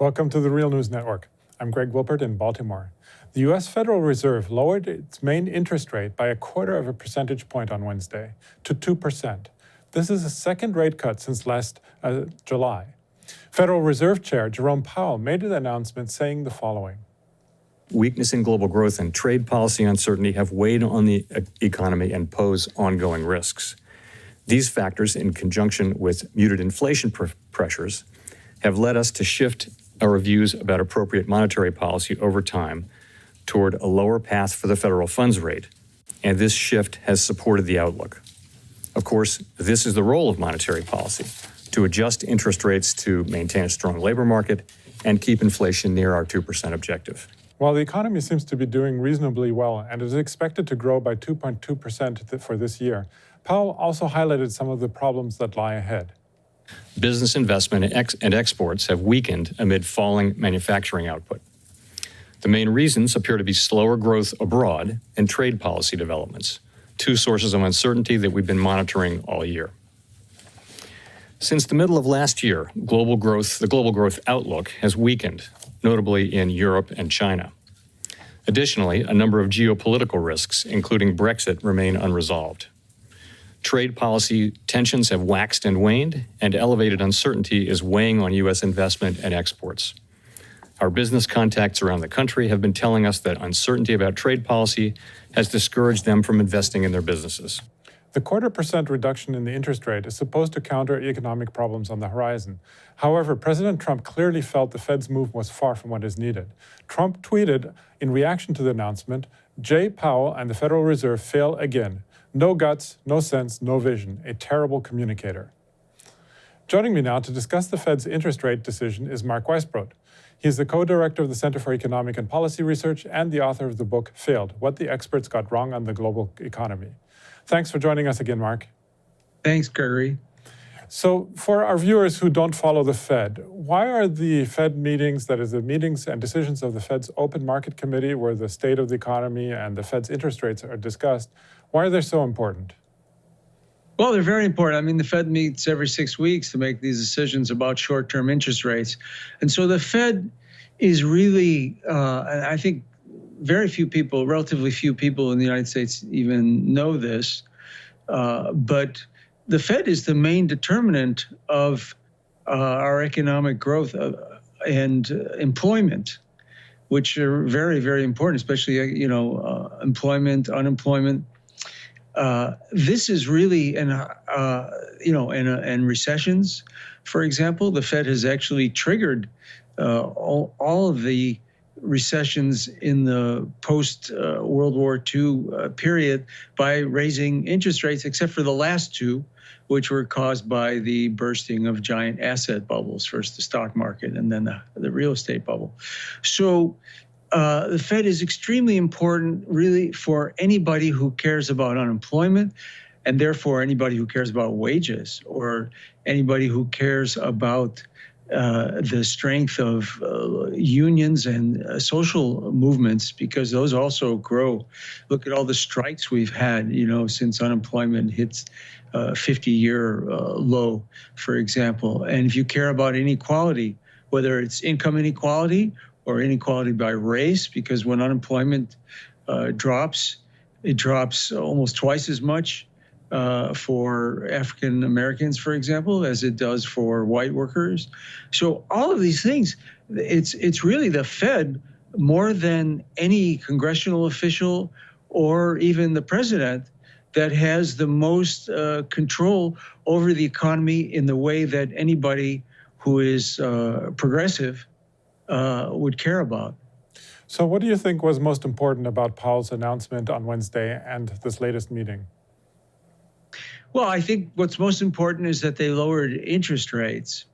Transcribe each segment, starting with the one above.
Welcome to the Real News Network. I'm Greg Wilpert in Baltimore. The U.S. Federal Reserve lowered its main interest rate by 0.25 percentage point on Wednesday to 2%. This is the second rate cut since last July. Federal Reserve Chair Jerome Powell made an announcement saying the following. Weakness in global growth and trade policy uncertainty have weighed on the economy and pose ongoing risks. These factors, in conjunction with muted inflation pressures, have led us to shift our views about appropriate monetary policy over time toward a lower path for the federal funds rate, and this shift has supported the outlook. Of course, this is the role of monetary policy, to adjust interest rates to maintain a strong labor market and keep inflation near our 2% objective. While the economy seems to be doing reasonably well and is expected to grow by 2.2% for this year, Powell also highlighted some of the problems that lie ahead. Business investment and exports have weakened amid falling manufacturing output. The main reasons appear to be slower growth abroad and trade policy developments, two sources of uncertainty that we've been monitoring all year. Since the middle of last year, the global growth outlook has weakened, notably in Europe and China. Additionally, a number of geopolitical risks, including Brexit, remain unresolved. Trade policy tensions have waxed and waned, and elevated uncertainty is weighing on U.S. investment and exports. Our business contacts around the country have been telling us that uncertainty about trade policy has discouraged them from investing in their businesses. The 0.25% reduction in the interest rate is supposed to counter economic problems on the horizon. However, President Trump clearly felt the Fed's move was far from what is needed. Trump tweeted in reaction to the announcement, "Jay Powell and the Federal Reserve fail again. No guts, no sense, no vision. A terrible communicator." Joining me now to discuss the Fed's interest rate decision is Mark Weisbrot. He is the co-director of the Center for Economic and Policy Research and the author of the book Failed: What the Experts Got Wrong on the Global Economy. Thanks for joining us again, Mark. Thanks, Gregory. So for our viewers who don't follow the Fed, why are the Fed meetings, that is the meetings and decisions of the Fed's Open Market Committee, where the state of the economy and the Fed's interest rates are discussed, why are they so important? Well, they're very important. I mean, the Fed meets every 6 weeks to make these decisions about short-term interest rates. And so the Fed is really, I think very few people, relatively few people in the United States even know this, but the Fed is the main determinant of our economic growth and employment, which are very, very important, especially, employment, unemployment. This is really, in recessions, for example, the Fed has actually triggered all of the recessions in the post-World War II period by raising interest rates, except for the last two, which were caused by the bursting of giant asset bubbles, first the stock market and then the real estate bubble. So the Fed is extremely important, really, for anybody who cares about unemployment, and therefore anybody who cares about wages, or anybody who cares about the strength of unions and social movements, because those also grow. Look at all the strikes we've had, since unemployment hits 50-year low, for example. And if you care about inequality, whether it's income inequality or inequality by race, because when unemployment drops, it drops almost twice as much for African Americans, for example, as it does for white workers. So all of these things, it's really the Fed, more than any congressional official or even the president, that has the most control over the economy in the way that anybody who is progressive would care about. So what do you think was most important about Powell's announcement on Wednesday and this latest meeting? Well, I think what's most important is that they lowered interest rates.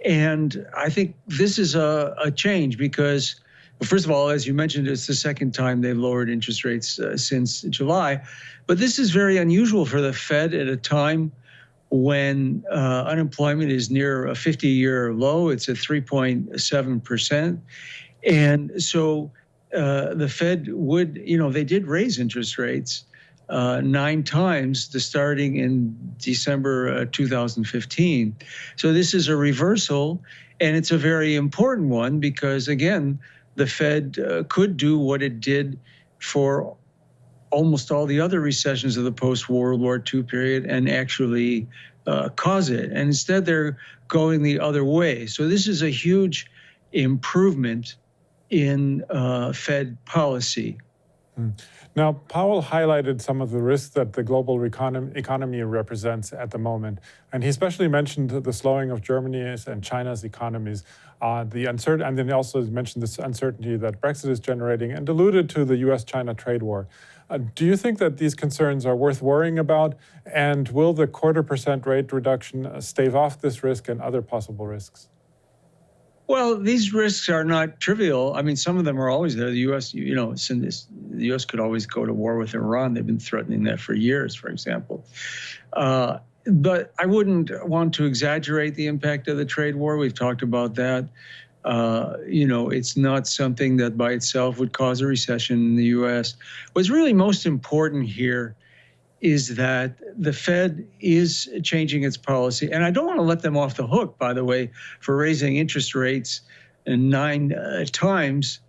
And I think this is a change because, first of all, as you mentioned, it's the second time they've lowered interest rates since July. But this is very unusual for the Fed at a time when unemployment is near a 50-year low. It's at 3.7%. And so the Fed would, they did raise interest rates 9 times, starting in December 2015. So this is a reversal, and it's a very important one because, again, the Fed could do what it did for almost all the other recessions of the post-World War II period and actually cause it. And instead, they're going the other way. So this is a huge improvement in Fed policy. Now, Powell highlighted some of the risks that the global economy represents at the moment, and he especially mentioned the slowing of Germany's and China's economies, and then he also mentioned this uncertainty that Brexit is generating, and alluded to the U.S.-China trade war. Do you think that these concerns are worth worrying about, and will the 0.25% rate reduction stave off this risk and other possible risks? Well, these risks are not trivial. I mean, some of them are always there. The U.S., the U.S. could always go to war with Iran. They've been threatening that for years, for example. But I wouldn't want to exaggerate the impact of the trade war. We've talked about that. It's not something that by itself would cause a recession in the U.S. What's really most important here is that the Fed is changing its policy. And I don't want to let them off the hook, by the way, for raising interest rates 9 times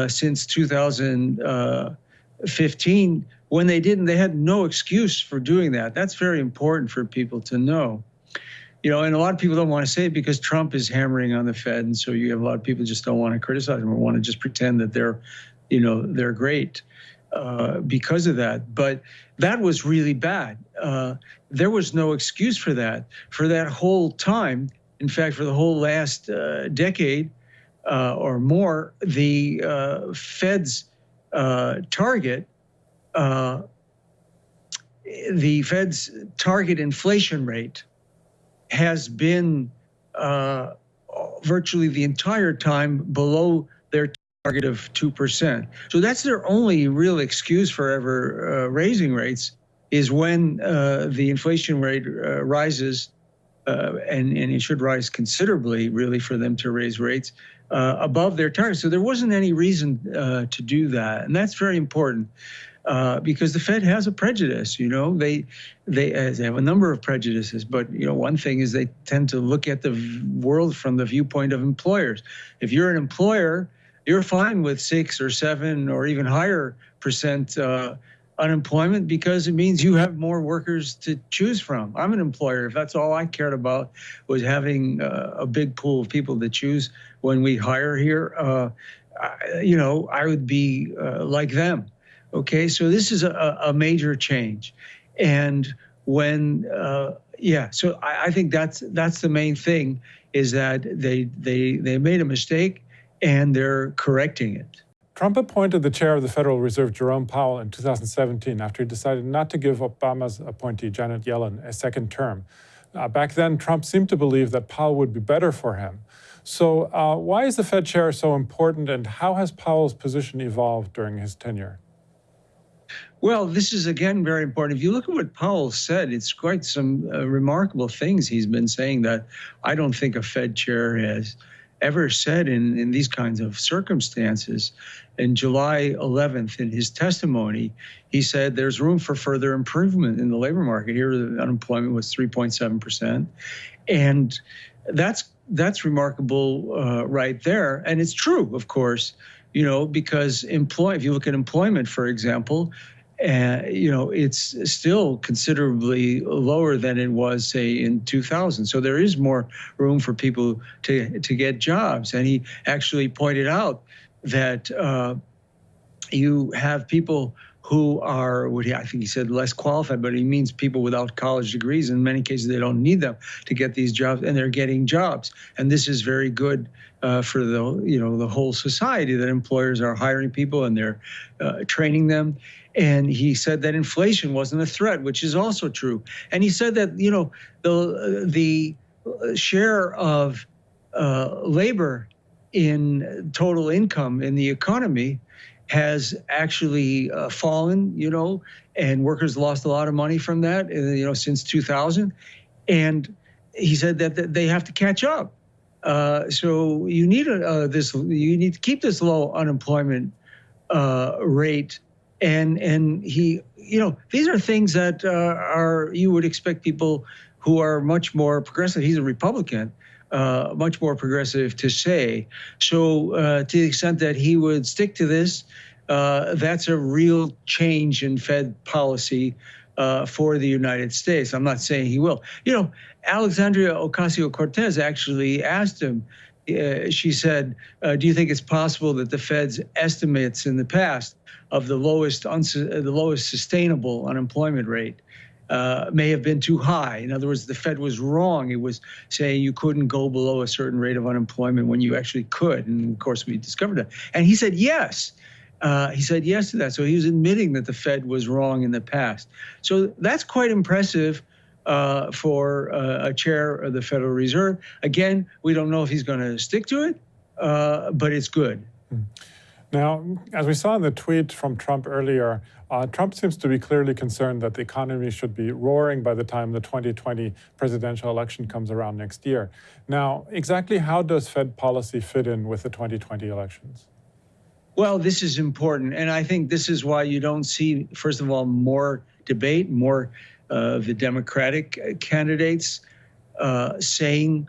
since 2015. When they didn't, they had no excuse for doing that. That's very important for people to know. And a lot of people don't want to say it because Trump is hammering on the Fed. And so you have a lot of people just don't want to criticize them or want to just pretend that they're great. Because of that. But that was really bad. There was no excuse for that. For that whole time, in fact, for the whole last decade or more, the Fed's target inflation rate has been virtually the entire time below their target of 2%. So that's their only real excuse for ever raising rates, is when the inflation rate rises, and it should rise considerably, really, for them to raise rates above their target. So there wasn't any reason to do that. And that's very important because the Fed has a prejudice. They have a number of prejudices, but one thing is they tend to look at the world from the viewpoint of employers. If you're an employer, you're fine with 6 or 7 or even higher percent unemployment because it means you have more workers to choose from. I'm an employer. If that's all I cared about was having a big pool of people to choose when we hire here, I would be like them. Okay, so this is a major change. And when, so I think that's the main thing, is that they made a mistake and they're correcting it. Trump appointed the chair of the Federal Reserve, Jerome Powell, in 2017 after he decided not to give Obama's appointee, Janet Yellen, a second term. Back then, Trump seemed to believe that Powell would be better for him. So why is the Fed chair so important, and how has Powell's position evolved during his tenure? Well, this is, again, very important. If you look at what Powell said, it's quite some remarkable things he's been saying that I don't think a Fed chair has ever said in these kinds of circumstances. In July 11th, in his testimony, he said there's room for further improvement in the labor market. Here, the unemployment was 3.7%. And that's remarkable right there. And it's true, of course, because if you look at employment, for example, it's still considerably lower than it was, say, in 2000. So there is more room for people to get jobs. And he actually pointed out that you have people who are, I think he said less qualified, but he means people without college degrees. In many cases, they don't need them to get these jobs, and they're getting jobs. And this is very good for the whole society, that employers are hiring people and they're training them. And he said that inflation wasn't a threat, which is also true. And he said that the share of labor in total income in the economy has actually fallen, and workers lost a lot of money from that, since 2000. And he said that they have to catch up. So you need you need to keep this low unemployment rate. And he these are things that you would expect people who are much more progressive. He's a Republican, much more progressive to say. So to the extent that he would stick to this, that's a real change in Fed policy for the United States. I'm not saying he will. Alexandria Ocasio-Cortez actually asked him, she said, do you think it's possible that the Fed's estimates in the past of the lowest sustainable unemployment rate may have been too high? In other words, the Fed was wrong. It was saying you couldn't go below a certain rate of unemployment when you actually could. And of course, we discovered that. And he said yes. He said yes to that. So he was admitting that the Fed was wrong in the past. So that's quite impressive for a chair of the Federal Reserve. Again, we don't know if he's going to stick to it, but it's good. Now, as we saw in the tweet from Trump earlier, Trump seems to be clearly concerned that the economy should be roaring by the time the 2020 presidential election comes around next year. Now, exactly how does Fed policy fit in with the 2020 elections? Well, this is important. And I think this is why you don't see, first of all, more debate, more of the Democratic candidates saying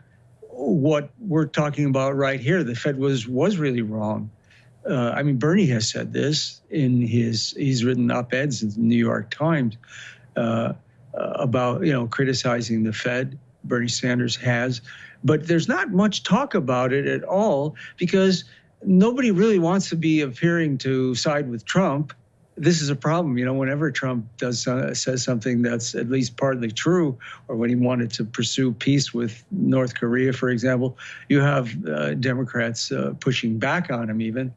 what we're talking about right here. The Fed was really wrong. Bernie has said this he's written op-eds in the New York Times about, criticizing the Fed. Bernie Sanders has, but there's not much talk about it at all because nobody really wants to be appearing to side with Trump. This is a problem, whenever Trump says something that's at least partly true, or when he wanted to pursue peace with North Korea, for example, you have Democrats pushing back on him even.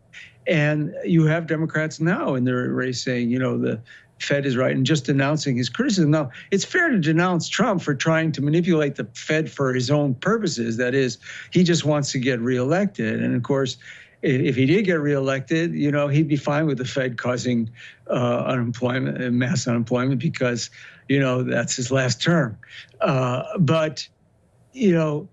And you have Democrats now in their race saying, the Fed is right, and just denouncing his criticism. Now, it's fair to denounce Trump for trying to manipulate the Fed for his own purposes. That is, he just wants to get reelected. And of course, if he did get reelected, he'd be fine with the Fed causing unemployment, mass unemployment, because, that's his last term. But the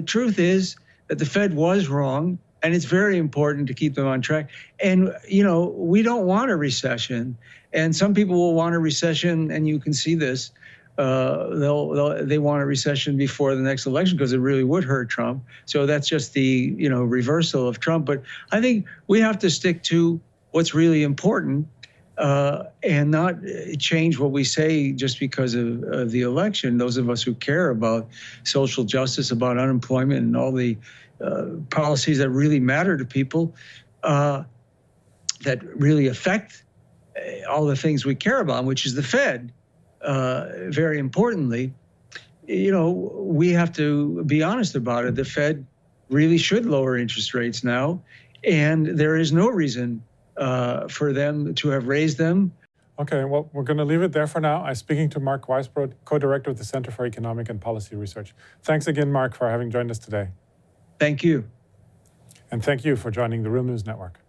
truth is that the Fed was wrong, and it's very important to keep them on track. And, we don't want a recession. And some people will want a recession, and you can see this. They want a recession before the next election because it really would hurt Trump. So that's just the reversal of Trump. But I think we have to stick to what's really important and not change what we say just because of the election. Those of us who care about social justice, about unemployment, and all the policies that really matter to people, that really affect all the things we care about, which is the Fed. Very importantly, we have to be honest about it. The Fed really should lower interest rates now, and there is no reason for them to have raised them. Okay, well, we're going to leave it there for now. I'm speaking to Mark Weisbrot, co-director of the Center for Economic and Policy Research. Thanks again, Mark, for having joined us today. Thank you. And thank you for joining the Real News Network.